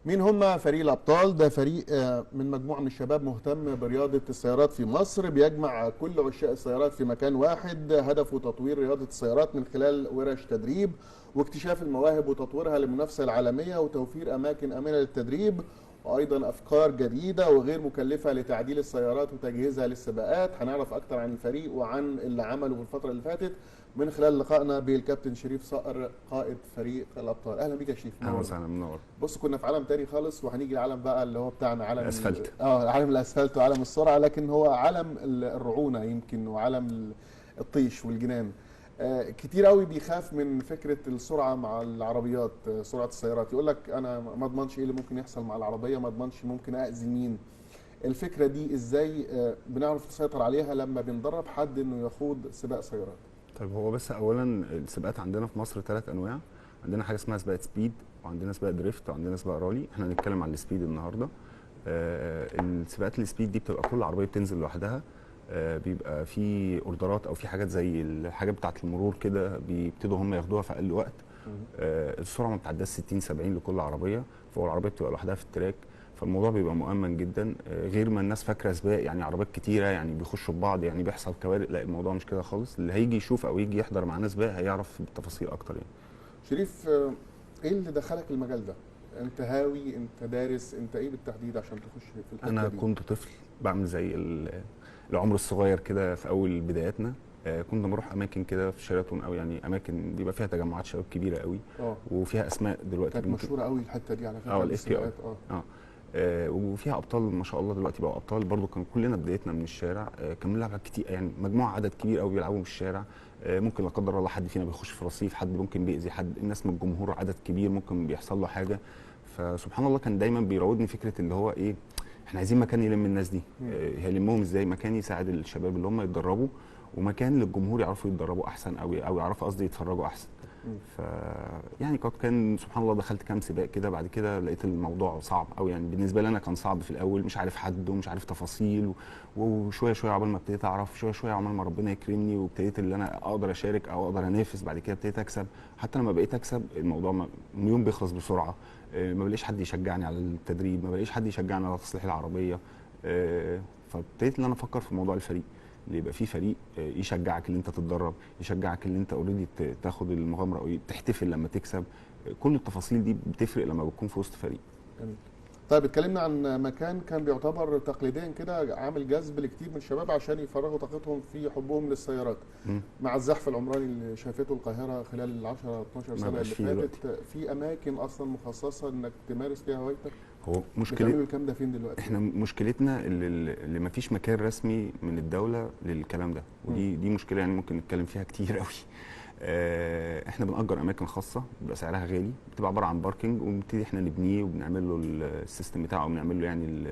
مين هم فريق الأبطال؟ ده فريق من مجموعة من الشباب مهتم برياضة السيارات في مصر، بيجمع كل عشاق السيارات في مكان واحد. هدفه تطوير رياضة السيارات من خلال ورش تدريب واكتشاف المواهب وتطويرها للمنافسة العالمية وتوفير أماكن آمنة للتدريب، وأيضا أفكار جديدة وغير مكلفة لتعديل السيارات وتجهيزها للسباقات. هنعرف أكتر عن الفريق وعن اللي عمله في الفترة اللي فاتت من خلال لقائنا بالكابتن شريف صقر قائد فريق الأبطال. أهلا بك يا شريف. اهلا وسهلا، منور. بص، كنا في عالم تاني خالص وهنيجي العالم بقى اللي هو بتاعنا، عالم الاسفلت. عالم الاسفلت وعالم السرعه، لكن هو عالم الرعونه يمكن، وعالم الطيش والجنان. كتير قوي بيخاف من فكره السرعه مع العربيات، سرعه السيارات. يقول لك انا ما اضمنش ايه اللي ممكن يحصل مع العربيه، ما اضمنش ممكن اذي مين. الفكره دي ازاي بنعرف نسيطر عليها لما بندرب حد انه يخوض سباق سيارات؟ طيب، هو بس اولا السباقات عندنا في مصر 3 انواع. عندنا حاجه اسمها سباق سبيد، وعندنا سباق دريفت، وعندنا سباق رالي. احنا هنتكلم عن السبيد النهارده. السباقات السبيد دي بتبقى كل عربيه بتنزل لوحدها. بيبقى في اوردرات او في حاجات زي الحاجات بتاعه المرور كده، بيبتدوا هم ياخدوها في اقل وقت. السرعه ما بتعداش 60 70 لكل عربيه، فهو العربيه بتبقى لوحدها في التراك، فالموضوع بيبقى مؤمن جدا. غير ما الناس فاكره سباق يعني عربيات كتيره يعني بيخشوا ببعض يعني بيحصل كوارث. لا، الموضوع مش كده خالص. اللي هيجي يشوف او يجي يحضر معانا سباق هيعرف بالتفاصيل اكتر يعني. شريف، ايه اللي دخلك المجال ده؟ انت هاوي، انت دارس، انت ايه بالتحديد عشان تخش في الحته انا دي؟ كنت طفل بعمل زي العمر الصغير كده في اول بداياتنا. كنا بنروح اماكن كده في شيراتون، او يعني اماكن بيبقى فيها تجمعات شباب كبيره قوي، وفيها اسماء دلوقتي كانت مشهوره قوي الحته دي على فكره. الاف كي اي. وفيها ابطال ما شاء الله دلوقتي بقوا ابطال. برضو كان كلنا بدايتنا من الشارع. كان بنلعب كتير يعني مجموعه عدد كبير قوي بيلعبوا من الشارع. ممكن لا قدر الله حد فينا بيخش في رصيف، حد ممكن بيأذي حد، الناس من الجمهور عدد كبير ممكن بيحصل له حاجه. فسبحان الله كان دايما بيراودني فكره اللي هو ايه، احنا عايزين مكان يلم الناس دي. هيلمهم ازاي؟ مكان يساعد الشباب اللي هم يتدربوا، ومكان للجمهور يعرفوا يتدربوا احسن، او يعرفوا قصدي يتفرجوا احسن. ف يعني كان سبحان الله دخلت كام سباق كده، بعد كده لقيت الموضوع صعب قوي يعني. بالنسبه لي انا كان صعب في الاول، مش عارف حد ومش عارف تفاصيل، وشويه شويه عقبال ما ابتديت اعرف، شويه شويه عقبال ما ربنا يكرمني وابتديت اللي انا اقدر اشارك او اقدر انافس. بعد كده ابتديت اكسب. حتى لما بقيت اكسب الموضوع اليوم بيخلص بسرعه. ما بلاقيش حد يشجعني على التدريب، ما بلاقيش حد يشجعني على تصليح العربيه. فابتديت ان انا افكر في موضوع الفريق، اللي يبقى فيه فريق يشجعك اللي انت تتدرب، يشجعك اللي انت اوريدي تاخد المغامره او تحتفل لما تكسب. كل التفاصيل دي بتفرق لما بتكون في وسط فريق. جميل. طيب، اتكلمنا عن مكان كان بيعتبر تقليديا كده عامل جذب لكتير من الشباب عشان يفرغوا طاقتهم في حبهم للسيارات. مع الزحف العمراني اللي شافته القاهره خلال ال 10 12 سنه اللي فاتت، في اماكن اصلا مخصصه انك تمارس فيها هوايتك. هو بتعملوا الكلام ده فين دلوقتي؟ احنا مشكلتنا اللي ما فيش مكان رسمي من الدوله للكلام ده، ودي مشكله يعني ممكن نتكلم فيها كتير قوي. احنا بنأجر اماكن خاصه بيبقى سعرها غالي، بتبقى عباره عن باركنج، وبنبتدي احنا نبنيه وبنعمل له السيستم بتاعه، وبنعمل له يعني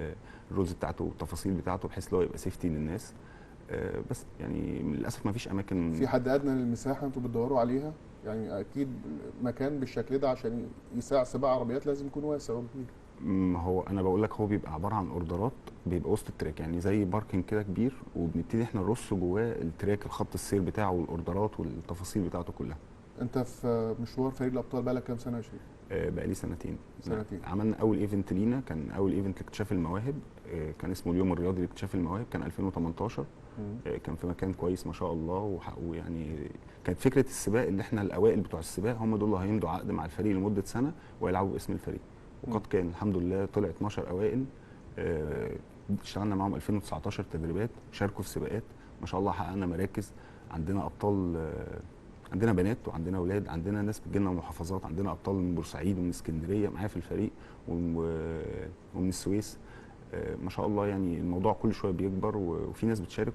الرولز بتاعته والتفاصيل بتاعته بحيث ان هو يبقى سيفتي للناس. بس يعني للاسف ما فيش اماكن. في حد ادنى للمساحه انتوا بتدوروا عليها؟ يعني اكيد مكان بالشكل ده عشان يساع سباق عربيات لازم يكون واسع وكبير. هو انا بقول لك هو بيبقى عباره عن اوردرات، بيبقى وسط التراك يعني زي باركنج كده كبير، وبنبتدي احنا نرص جواه التراك، الخط السير بتاعه والاوردرات والتفاصيل بتاعته كلها. انت في مشوار فريق الابطال بقالك كام سنه يا شريف؟ بقى لي سنتين. سنتين. عملنا اول ايفنت لينا، كان اول ايفنت لاكتشاف المواهب. كان اسمه اليوم الرياضي لاكتشاف المواهب، كان 2018. كان في مكان كويس ما شاء الله، ويعني كانت فكره السباق اللي احنا الاوائل بتوع السباق هم دول اللي هيمضوا عقد مع الفريق لمده سنه ويلعبوا باسم الفريق. وقد كان الحمد لله طلع 12 اوائل. اشتغلنا معاهم 2019 تدريبات، شاركوا في سباقات ما شاء الله، حققنا مراكز. عندنا ابطال، عندنا بنات وعندنا اولاد، عندنا ناس بتجي لنا من محافظات، عندنا ابطال من بورسعيد ومن اسكندريه معايا في الفريق ومن السويس. ما شاء الله يعني الموضوع كل شويه بيكبر وفي ناس بتشارك.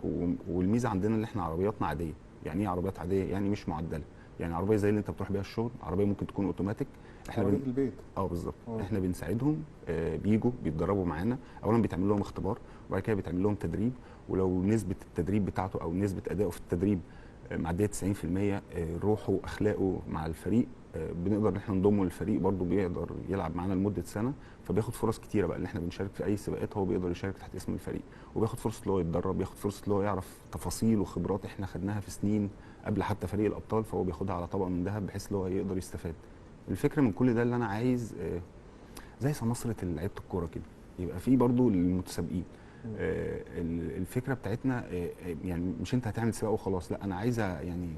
والميزه عندنا ان احنا عربياتنا عاديه. يعني ايه عربيات عاديه؟ يعني مش معدله، يعني عربيه زي اللي انت بتروح بيها الشغل، عربيه ممكن تكون اوتوماتيك. احنا البيت. بالظبط. احنا بنساعدهم، بيجوا بيتدربوا معانا. اولا بيتعمل لهم اختبار، وبعد كده بيتعمل لهم تدريب، ولو نسبه التدريب بتاعته او نسبه ادائه في التدريب معديه 90%، روحه واخلاقه مع الفريق، بنقدر ان احنا نضمه للفريق. برضه بيقدر يلعب معانا لمده سنه، فبياخد فرص كتيره بقى اللي احنا بنشارك في اي سباقات هو بيقدر يشارك تحت اسم الفريق، وبياخد فرصه ان هو يتدرب، بياخد فرصه ان هو يعرف تفاصيل وخبرات احنا خدناها في سنين قبل حتى فريق الابطال، فهو بياخدها على طبق من ذهب بحيث ان هو يقدر يستفاد. الفكره من كل ده اللي انا عايز زي سماسره لعيبه الكوره كده، يبقى في برضو المتسابقين. الفكره بتاعتنا يعني مش انت هتعمل سباق وخلاص، لا انا عايزه يعني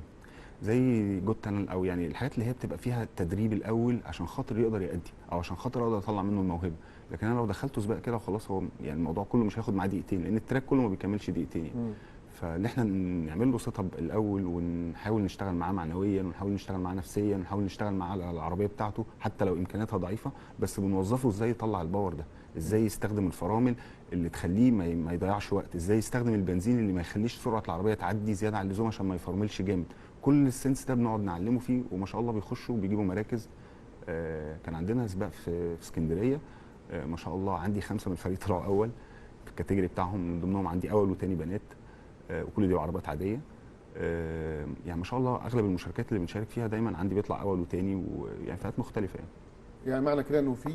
زي جوت تانل، او يعني الحاجات اللي هي بتبقى فيها التدريب الاول عشان خاطر يقدر يأدي، او عشان خاطر اقدر اطلع منه الموهبه. لكن انا لو دخلته سباق كده وخلاص، هو يعني الموضوع كله مش هياخد معاه دقيقتين، لان التراك كله ما بيكملش دقيقتين يعني. فان احنا نعمل له سيت اب الاول، ونحاول نشتغل معاه معنويا، ونحاول نشتغل معاه نفسيا، ونحاول نشتغل معاه على العربيه بتاعته حتى لو امكانياتها ضعيفه، بس بنوظفه ازاي يطلع الباور ده، ازاي يستخدم الفرامل اللي تخليه ما يضيعش وقت، ازاي يستخدم البنزين اللي ما يخليش سرعه العربيه تعدي زياده عن اللزوم عشان ما يفرملش جامد. كل السنس ده بنقعد نعلمه فيه، وما شاء الله بيخشوا وبيجيبوا مراكز. كان عندنا سباق في اسكندريه، ما شاء الله عندي 5 من الفريق طلعوا اول في الكاتيجوري بتاعهم، من ضمنهم عندي اول وتاني بنات، وكل دي عربات عاديه. يعني ما شاء الله اغلب المشاركات اللي بنشارك فيها دايما عندي بيطلع اول وتاني، ويعني فئات مختلفه يعني. يعني معنى كده انه في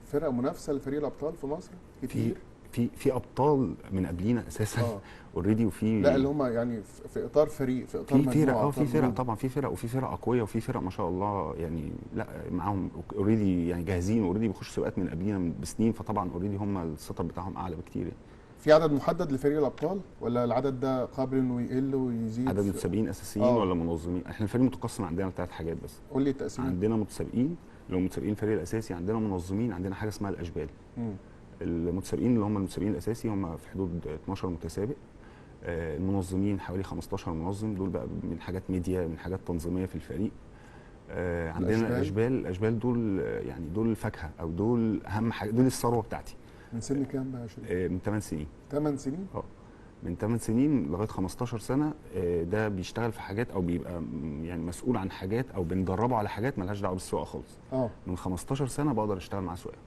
فرق منافسه لفريق الابطال في مصر كتير؟ في ابطال من قبلينا اساسا اوريدي، وفي لا اللي هم يعني في اطار فريق، في اطار مجموعه، في فرق طبعا، في فرق، وفي فرق اقوياء، وفي فرق ما شاء الله يعني لا معاهم اوريدي يعني جاهزين، اوريدي بيخشوا سباقات من قبلينا بسنين، فطبعا اوريدي هم السيت اب بتاعهم اعلى بكتير يعني. في عدد محدد لفريق الابطال ولا العدد ده قابل انه يقل ويزيد؟ عدد متسابقين اساسيين ولا منظمين؟ احنا الفريق متقسم عندنا ل3 حاجات بس. قول لي التقسيم. عندنا متسابقين اللي هم متسابقين الفريق الاساسي، عندنا منظمين، عندنا حاجه اسمها الاشبال. المتسابقين اللي هم المتسابقين الاساسي هم في حدود 12 متسابق. المنظمين حوالي 15 منظم، دول بقى من حاجات ميديا، من حاجات تنظيميه في الفريق. عندنا الاشبال دول يعني دول الفاكهه، او دول اهم حاجه، دول الثروه بتاعتي. من سن كام بقى يا شريف؟ من 8 سنين. 8 سنين؟ من 8 سنين لغايه 15 سنه. ده بيشتغل في حاجات، او بيبقى يعني مسؤول عن حاجات، او بندربه على حاجات مالهاش دعوه بالسواقه خالص. من 15 سنه بقدر اشتغل معاه سواقه.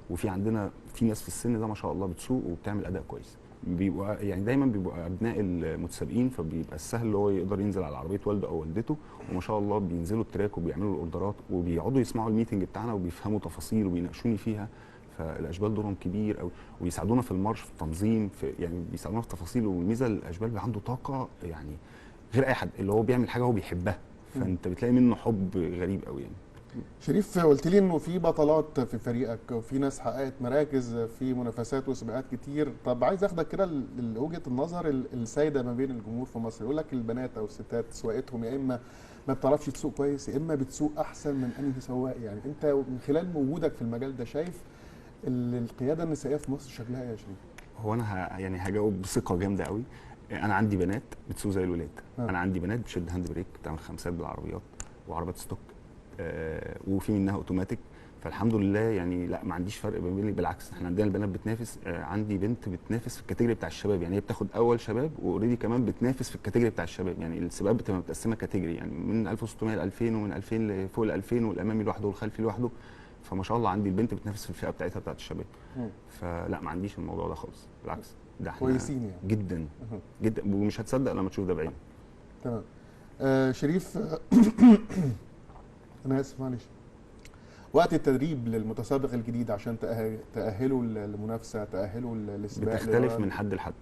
وفي عندنا في ناس في السن ده ما شاء الله بتسوق وبتعمل اداء كويس، بيبقوا يعني دايما بيبقوا ابناء المتسابقين، فبيبقى السهل اللي هو يقدر ينزل على عربيه والده او والدته، وما شاء الله بينزلوا التراك وبيعملوا الاوردرات، وبيقعدوا يسمعوا الميتنج بتاعنا وبيفهموا تفاصيل وبيناقشوني فيها. فالاشبال دورهم كبير قوي، وبيساعدونا في المارش، في التنظيم، في يعني بيساعدونا في التفاصيل. والميزه الاشبال بيبقى عنده طاقه يعني غير اي حد، اللي هو بيعمل حاجه هو بيحبها، فانت بتلاقي منه حب غريب قوي يعني. شريف، قلت لي انه في بطلات في فريقك وفي ناس حققت مراكز في منافسات وسباقات كتير. طب عايز اخدك كده لوجهه النظر السائده ما بين الجمهور في مصر. يقول لك البنات او الستات سواقتهم يا اما ما بتعرفش تسوق كويس، يا اما بتسوق احسن من انهي سواق. يعني انت من خلال وجودك في المجال ده شايف القياده النسائيه في مصر شكلها ايه يا شريف؟ هو انا يعني هجاوب بثقه جامده قوي. انا عندي بنات بتسوق زي الولاد. انا عندي بنات بتشد هاند بريك، بتعمل خمسات بالعربيات وعربيات ستوك، وفي منها اوتوماتيك. فالحمد لله يعني لا ما عنديش فرق بين، بالعكس احنا عندنا البنات بتنافس. عندي بنت بتنافس في الكاتيجوري بتاع الشباب، يعني هي بتاخد اول شباب، واوريدي كمان بتنافس في الكاتيجوري بتاع الشباب. يعني السباقات بتبقى متقسمه كاتيجوري، يعني من 1600 ل 2000، ومن 2000 لفوق ال 2000، والامامي لوحده والخلفي لوحده. فما شاء الله عندي البنت بتنافس في الفئه بتاعتها بتاعت الشباب. فلا ما عنديش الموضوع ده خالص، بالعكس ده احنا كويسين يعني جدا جدا، ومش هتصدق لما تشوف ده بعينك. تمام. شريف انا اسف معلش، وقت التدريب للمتسابق الجديد عشان تأهله للمنافسه، تأهله للسباق بتختلف من حد لحد.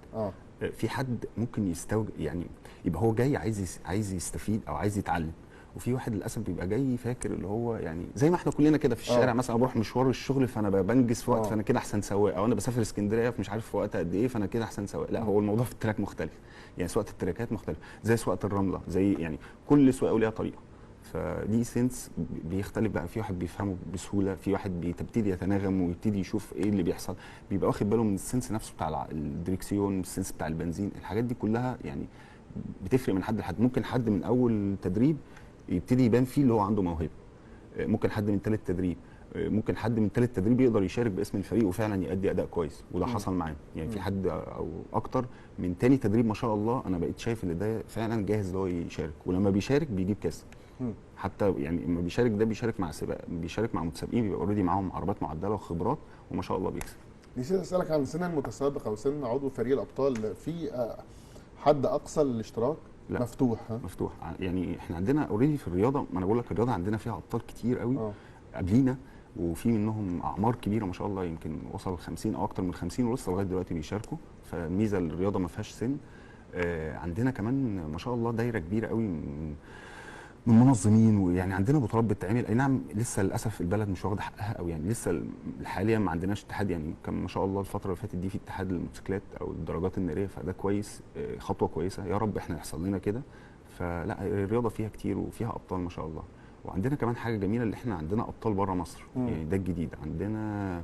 في حد ممكن يعني يبقى هو جاي عايز يستفيد او عايز يتعلم، وفي واحد للاسف بيبقى جاي فاكر اللي هو يعني زي ما احنا كلنا كده في الشارع. مثلا بروح مشوار الشغل فانا بنجز في وقت، فانا كده احسن سواق، او انا بسافر اسكندريه فمش عارف في وقت قد ايه فانا كده احسن سواق. لا، هو الموضوع في التراك مختلف، يعني سواقه التراكات مختلف، زي سواقه الرمله، زي يعني كل سواقه ليها طريقه. فدي سنس بيختلف بقى. في واحد بيفهمه بسهوله، في واحد بيبتدي يتناغم ويبتدي يشوف ايه اللي بيحصل، بيبقى واخد باله من السنس نفسه بتاع الدريكسيون، السنس بتاع البنزين. الحاجات دي كلها يعني بتفرق من حد لحد. ممكن حد من اول تدريب يبتدي يبان فيه اللي هو عنده موهبه، ممكن حد من ثالث تدريب، ممكن حد من ثالث تدريب يقدر يشارك باسم الفريق وفعلا يؤدي اداء كويس، وده حصل معانا. يعني في حد او اكتر من ثاني تدريب ما شاء الله انا بقيت شايف ان ده فعلا جاهز ان هو يشارك، ولما بيشارك بيجيب كاس. حتى يعني لما بيشارك ده بيشارك مع سباق، بيشارك مع متسابقين بيبقى اوريدي معاهم عربات معدله وخبرات، وما شاء الله بيكسب. نسيت اسالك عن سن المتسابق او سن عضو فريق الابطال. في حد اقصى للاشتراك؟ لا. مفتوح؟ مفتوح. يعني احنا عندنا اوريدي في الرياضه، ما انا بقول لك الرياضه عندنا فيها ابطال كتير قوي قبلينا، وفي منهم اعمار كبيره ما شاء الله، يمكن وصل 50 او اكتر من 50 ولسه لغايه دلوقتي بيشاركوا. فميزه الرياضه ما فيهاش سن. عندنا كمان ما شاء الله دايره كبيره قوي من منظمين، ويعني عندنا بطولات بتتعمل، اي نعم لسه للاسف البلد مش واخده حقها قوي، يعني لسه حاليا ما عندناش اتحاد، يعني كان ما شاء الله الفتره اللي فاتت دي في اتحاد الموتوسيكلات او الدراجات الناريه، فده كويس، خطوه كويسه، يا رب احنا يحصل لنا كده. فلا الرياضه فيها كتير وفيها ابطال ما شاء الله. وعندنا كمان حاجه جميله، اللي احنا عندنا ابطال بره مصر، يعني ده الجديد عندنا،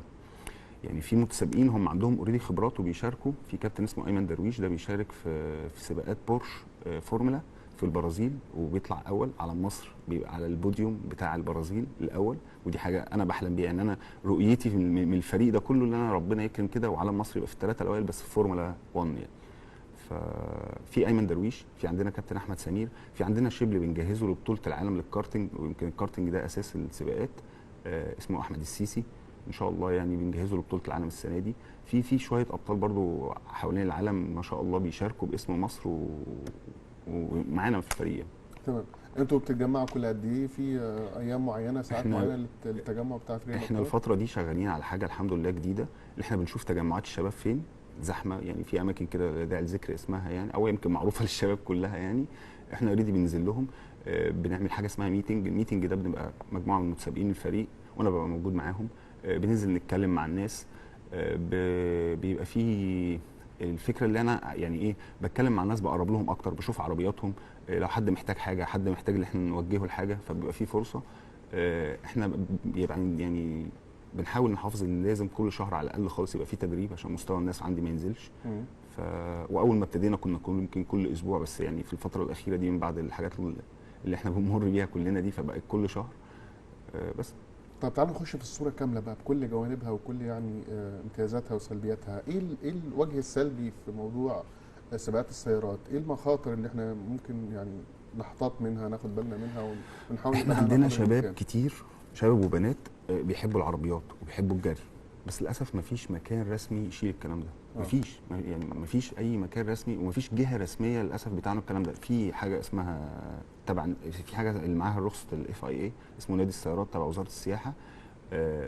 يعني في متسابقين هم عندهم اوريدي خبرات وبيشاركوا. في كابتن اسمه ايمن درويش، ده بيشارك في سباقات بورش فورمولا في البرازيل، وبيطلع اول على مصر، بيبقى على البوديوم بتاع البرازيل الاول، ودي حاجه انا بحلم بيها، ان انا رؤيتي من الفريق ده كله، اللي انا ربنا يكرم كده وعلم مصر يبقى في الثلاثه الاوائل بس في فورمولا 1 يعني. ففي ايمن درويش، في عندنا كابتن احمد سمير، في عندنا شبل بنجهزه لبطوله العالم للكارتنج، ويمكن الكارتنج ده اساس السباقات، اسمه احمد السيسي، ان شاء الله يعني بنجهزه لبطوله العالم السنه دي. في شويه ابطال برضو حوالين العالم ما شاء الله بيشاركوا باسم مصر ومعانا في الفريق. تمام. انتوا بتتجمعوا كل قد ايه في ايام معينه، ساعات معينه للتجمع بتاعت رياض احنا الفتره دي شغالين على حاجه الحمد لله جديده، اللي احنا بنشوف تجمعات الشباب فين زحمه، يعني في اماكن كده لا داعي لذكر اسمها يعني، او يمكن معروفه للشباب كلها يعني، احنا اوريدي بننزل لهم، بنعمل حاجه اسمها ميتنج. الميتنج ده بنبقى مجموعه من متسابقين الفريق وانا ببقى موجود معاهم، بننزل نتكلم مع الناس، بيبقى في الفكره اللي انا يعني ايه، بتكلم مع الناس، بقرب لهم اكتر، بشوف عربياتهم، لو حد محتاج حاجه، حد محتاج ان احنا نوجهه لحاجه، فبيبقى في فرصه. احنا بيبقى يعني بنحاول نحافظ ان لازم كل شهر على الاقل خالص يبقى في تدريب، عشان مستوى الناس عندي ما ينزلش. واول ما ابتدينا كنا يمكن كل اسبوع، بس يعني في الفتره الاخيره دي من بعد الحاجات اللي احنا بنمر بيها كلنا دي، فبقت كل شهر بس. طب تعالوا نخش في الصوره كامله بقى بكل جوانبها وكل يعني امتيازاتها وسلبياتها. ايه الوجه السلبي في موضوع سباقات السيارات؟ ايه المخاطر اللي احنا ممكن يعني نحتاط منها، ناخد بالنا منها ونحاول؟ احنا عندنا شباب كتير، شباب وبنات بيحبوا العربيات وبيحبوا الجري، بس للاسف مفيش مكان رسمي يشيل الكلام ده. مفيش، يعني مفيش اي مكان رسمي، ومفيش جهه رسميه للاسف بتاعنا الكلام ده. في حاجه اسمها تبع، في حاجه اللي معاها رخصه FIA اسمه نادي السيارات تبع وزاره السياحه،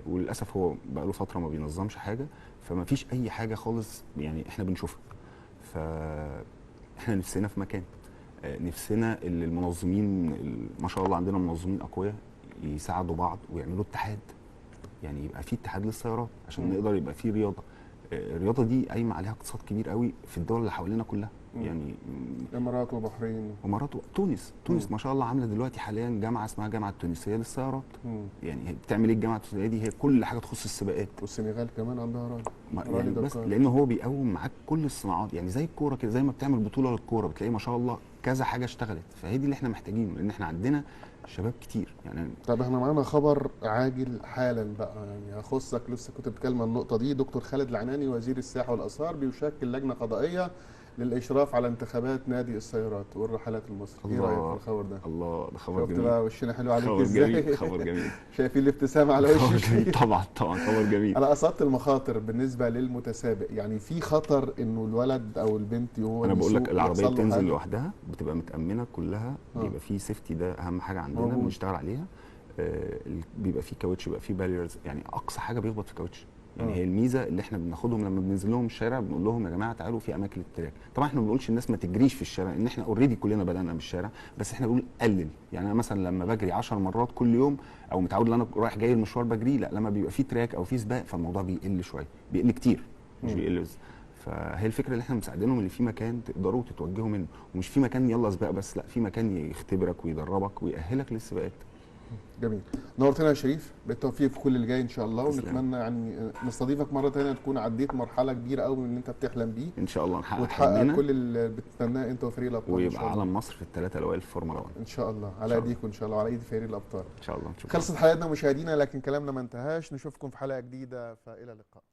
وللاسف هو بقى له فتره ما بينظمش حاجه، فمفيش اي حاجه خالص يعني احنا بنشوفها. فاحنا نفسنا في مكان، نفسنا اللي المنظمين ما شاء الله عندنا منظمين اقوياء يساعدوا بعض ويعملوا اتحاد، يعني يبقى في اتحاد للسيارات عشان نقدر يبقى في رياضه. الرياضه دي قايمه عليها اقتصاد كبير قوي في الدول اللي حوالينا كلها، يعني الامارات وبحرين، تونس ما شاء الله عامله دلوقتي حاليا جامعه اسمها جامعه التونسيه للسيارات. يعني بتعمل ايه الجامعه التونسيه دي؟ هي كل حاجه تخص السباقات. والسنغال كمان عندها يعني بس لانه هو بيقوم معاك كل الصناعات، يعني زي الكوره كده، زي ما بتعمل بطوله للكوره بتلاقي ما شاء الله كذا حاجه اشتغلت، فهي دي اللي احنا محتاجينه، لان احنا عندنا شباب كتير يعني. طب احنا معانا خبر عاجل حالا بقى، يعني هخصك، لسه كنت بتكلم عن النقطه دي. دكتور خالد العناني وزير السياحه والاثار بيشكل لجنه قضائيه للاشراف على انتخابات نادي السيارات والرحلات المصري. ايه رايك في الخبر ده؟ الله، ده خبر جميل. شفت بقى وشنا حلو عليك ازاي؟ خبر جميل. شايفين الابتسامه على وشك؟ طبعا خبر جميل. انا قصدت المخاطر بالنسبه للمتسابق، يعني في خطر انه الولد او البنت وهو انا بقول لك العربيه بتنزل لوحدها بتبقى متامنه كلها، بيبقى في سيفتي، ده اهم حاجه عندنا بنشتغل عليها. بيبقى في كاوتش، بيبقى في باريرز، يعني اقصى حاجه بيخبط في كاوتش. يعني هي الميزه اللي احنا بناخدهم لما بننزل لهم الشارع، بنقول لهم يا جماعه تعالوا في اماكن التراك. طبعا احنا ما بنقولش الناس ما تجريش في الشارع، ان احنا اوريدي كلنا بدانا من الشارع، بس احنا بنقول قلل. يعني انا مثلا لما بجري 10 مرات كل يوم، او متعود ان انا رايح جاي المشوار بجري، لا لما بيبقى في تراك او في سباق فالموضوع بيقل شويه، بيقل كتير مش بيقل بس. فهي الفكره اللي احنا مساعدينهم اللي في مكان تقدروا تتوجهوا منه، ومش في مكان يلا سباق بس، لا في مكان يختبرك ويدربك ويأهلك للسباقات. جميل. نورتنا يا شريف، بالتوفيق في كل اللي جاي ان شاء الله، ونتمنى يعني نستضيفك مره ثانيه تكون عديت مرحله كبيره قوي من اللي انت بتحلم بيه ان شاء الله، نحقق وتحقق كل اللي بتتمناه انت وفريق الابطال، ويبقى علم مصر في الثلاثه الاوائل في فورمولا 1 ان شاء الله، على ايديكم ان شاء الله وعلى ايدي فريق الابطال ان شاء الله. خلصت حلقتنا مشاهدينا، لكن كلامنا ما انتهاش، نشوفكم في حلقه جديده، فالى اللقاء.